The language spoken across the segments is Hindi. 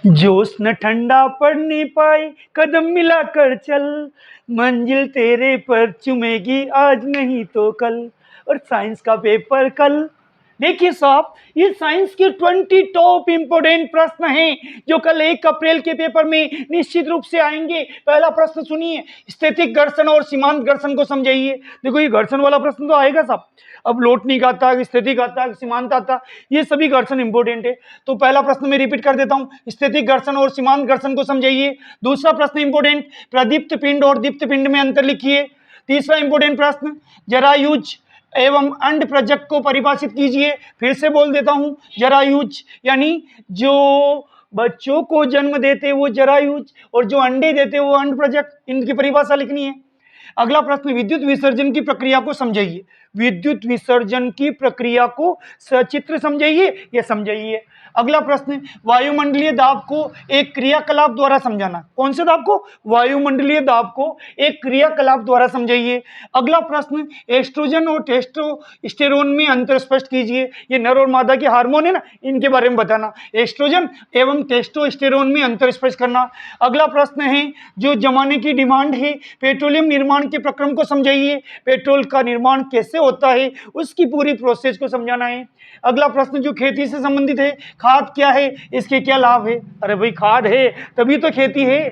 जोश न ठंडा पड़ने पाए, कदम मिलाकर चल, मंजिल तेरे पर चुमेगी आज नहीं तो कल। और साइंस का पेपर कल। देखिए साहब, ये साइंस के 20 टॉप इंपोर्टेंट प्रश्न हैं जो कल 1 अप्रैल के पेपर में निश्चित रूप से आएंगे। पहला प्रश्न सुनिए, स्थैतिक घर्षण और सीमांत घर्षण को समझाइए। देखो ये घर्षण वाला प्रश्न तो आएगा साहब। अब लोटनिक आता है, स्थैतिक आता है, सीमांत आता है, ये सभी घर्षण इंपोर्टेंट है। तो पहला प्रश्न मैं रिपीट कर देता हूं, स्थैतिक घर्षण और सीमांत घर्षण को समझाइए। दूसरा प्रश्न इंपोर्टेंट, प्रदीप्त पिंड और दीप्त पिंड में अंतर लिखिए। तीसरा इंपोर्टेंट प्रश्न, जरायुज एवं अंड प्रजक को परिभाषित कीजिए। फिर से बोल देता हूं, जरायुज यानी जो बच्चों को जन्म देते वो जरायुज, और जो अंडे देते वो अंड प्रजक, इनकी परिभाषा लिखनी है। अगला प्रश्न, विद्युत विसर्जन की प्रक्रिया को समझाइए। विद्युत विसर्जन की प्रक्रिया को सचित्र समझाइए या समझाइए। अगला प्रश्न, वायुमंडलीय दाब को एक क्रियाकलाप द्वारा समझाना। कौन से दाब को? वायुमंडलीय दाब को एक क्रियाकलाप द्वारा समझाइए। अगला प्रश्न, एस्ट्रोजन और टेस्टोस्टेरोन में अंतर स्पष्ट कीजिए। ये नर और मादा के हार्मोन है ना, इनके बारे में बताना। एस्ट्रोजन एवं टेस्टोस्टेरोन में अंतर स्पष्ट करना। अगला प्रश्न है, जो जमाने की डिमांड है, पेट्रोलियम निर्माण के प्रक्रम को समझाइए। पेट्रोल का निर्माण कैसे होता है उसकी पूरी प्रोसेस को समझाना है। अगला प्रश्न, जो खेती से संबंधित है, खाद क्या है, इसके क्या लाभ है? अरे भाई खाद है तभी तो खेती है,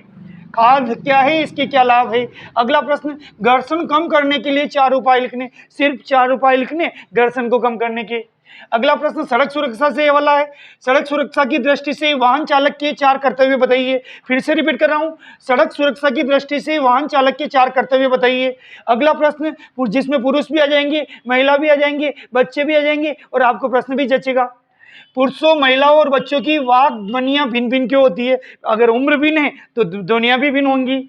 खाद क्या है, इसके क्या लाभ है? अगला प्रश्न, घर्षण कम करने के लिए 4 उपाय लिखने। सिर्फ 4 उपाय लिखने घर्षण को कम करने के। अगला प्रश्न सड़क सुरक्षा से वाला है, सड़क सुरक्षा की दृष्टि से वाहन चालक के 4 कर्तव्य बताइए। फिर से रिपीट कर रहा हूं, सड़क सुरक्षा की दृष्टि से वाहन चालक के 4 कर्तव्य बताइए। अगला प्रश्न, जिसमें पुरुष भी आ जाएंगे, महिला भी आ जाएंगे, बच्चे भी आ जाएंगे और आपको प्रश्न भी जचेगा। पुरुषों, महिलाओं और बच्चों की वाक ध्वनियां भिन्न भिन्न क्यों होती है? अगर उम्र भिन्न है तो ध्वनियां भी भिन्न होंगी।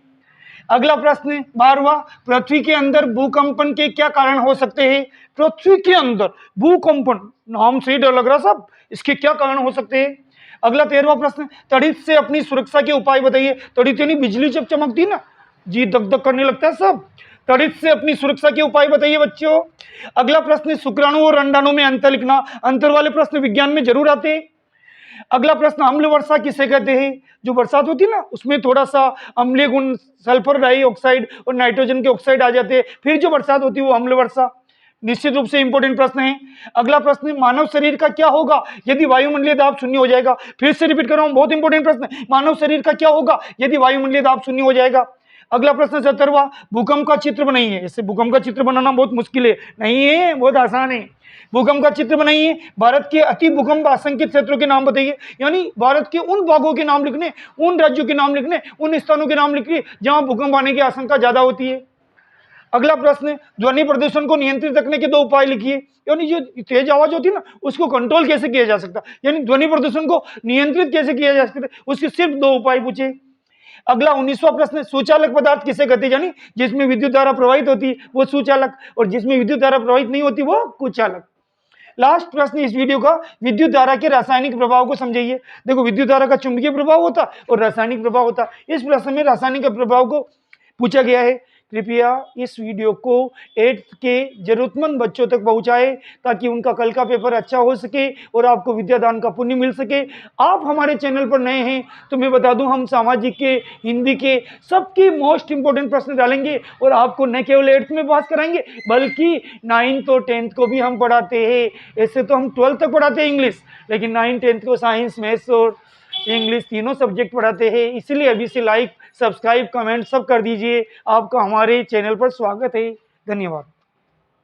अगला प्रश्न 12वां, पृथ्वी के अंदर भूकंपन के क्या कारण हो सकते हैं? पृथ्वी के अंदर भूकंपन, नाम से ही डर लग रहा साहब, इसके क्या कारण हो सकते हैं? अगला 13वां प्रश्न, तड़ित से अपनी सुरक्षा के उपाय बताइए। तड़ित यानी बिजली जब चमकती ना, जी दग दग करने लगता है सब। तड़ित से अपनी सुरक्षा के उपाय बताइए बच्चों। अगला प्रश्न, शुक्राणु और अंडाणु में अंतर लिखना। अंतर वाले प्रश्न विज्ञान में जरूर आते हैं। अगला प्रश्न, अम्ल वर्षा किसे कहते हैं? जो बरसात होती है ना उसमें थोड़ा सा अम्लीय गुण, सल्फर डाइऑक्साइड और नाइट्रोजन के ऑक्साइड आ जाते हैं, फिर जो बरसात होती है वो अम्ल वर्षा। निश्चित रूप से इंपॉर्टेंट प्रश्न है। अगला प्रश्न, मानव शरीर का क्या होगा यदि वायुमंडलीय दाब शून्य हो जाएगा? फिर से रिपीट कर रहा हूं, बहुत इंपॉर्टेंट प्रश्न, मानव शरीर का क्या होगा यदि वायुमंडलीय दाब शून्य हो जाएगा? अगला प्रश्न 17वां, भूकंप का चित्र बनाइए। इससे भूकंप का चित्र बनाना बहुत मुश्किल है, नहीं है, बहुत आसान है। भूकंप का चित्र बनाइए। भारत के अति भूकंप आशंकित क्षेत्रों के नाम बताइए, यानी भारत के उन भागों के नाम लिखने, उन राज्यों के नाम लिखने, उन स्थानों के नाम लिखिए जहां भूकंप आने की आशंका ज्यादा होती है। अगला प्रश्न, ध्वनि प्रदूषण को नियंत्रित रखने के 2 उपाय लिखिए। यानी जो तेज आवाज होती है ना उसको कंट्रोल कैसे किया जा सकता है, यानी ध्वनि प्रदूषण को नियंत्रित कैसे किया जा सकता है, उसके सिर्फ 2 उपाय पूछे। अगला 19वां प्रश्न, सुचालक पदार्थ किसे कहते हैं? यानी जिसमें विद्युत धारा प्रवाहित होती है वो सुचालक, और जिसमें विद्युत धारा प्रवाहित नहीं होती वो कुचालक। लास्ट प्रश्न इस वीडियो का, विद्युत धारा के रासायनिक प्रभाव को समझाइए। देखो विद्युत धारा का चुंबकीय प्रभाव होता और रासायनिक प्रभाव होता, इस प्रश्न में रासायनिक प्रभाव को पूछा गया है। कृपया इस वीडियो को 8th के जरूरतमंद बच्चों तक पहुंचाए ताकि उनका कल का पेपर अच्छा हो सके और आपको विद्यादान का पुण्य मिल सके। आप हमारे चैनल पर नए हैं तो मैं बता दूं, हम सामाजिक के, हिंदी के, सबके मोस्ट इंपोर्टेंट प्रश्न डालेंगे और आपको न केवल 8th में पास कराएंगे बल्कि 9th और 10th को भी हम पढ़ाते हैं। ऐसे तो हम 12th तक पढ़ाते हैं इंग्लिश, लेकिन 9th 10th को साइंस, मैथ्स और इंग्लिश तीनों सब्जेक्ट पढ़ाते हैं। इसलिए अभी से लाइक, सब्सक्राइब, कमेंट सब कर दीजिए। आपका हमारे चैनल पर स्वागत है। धन्यवाद।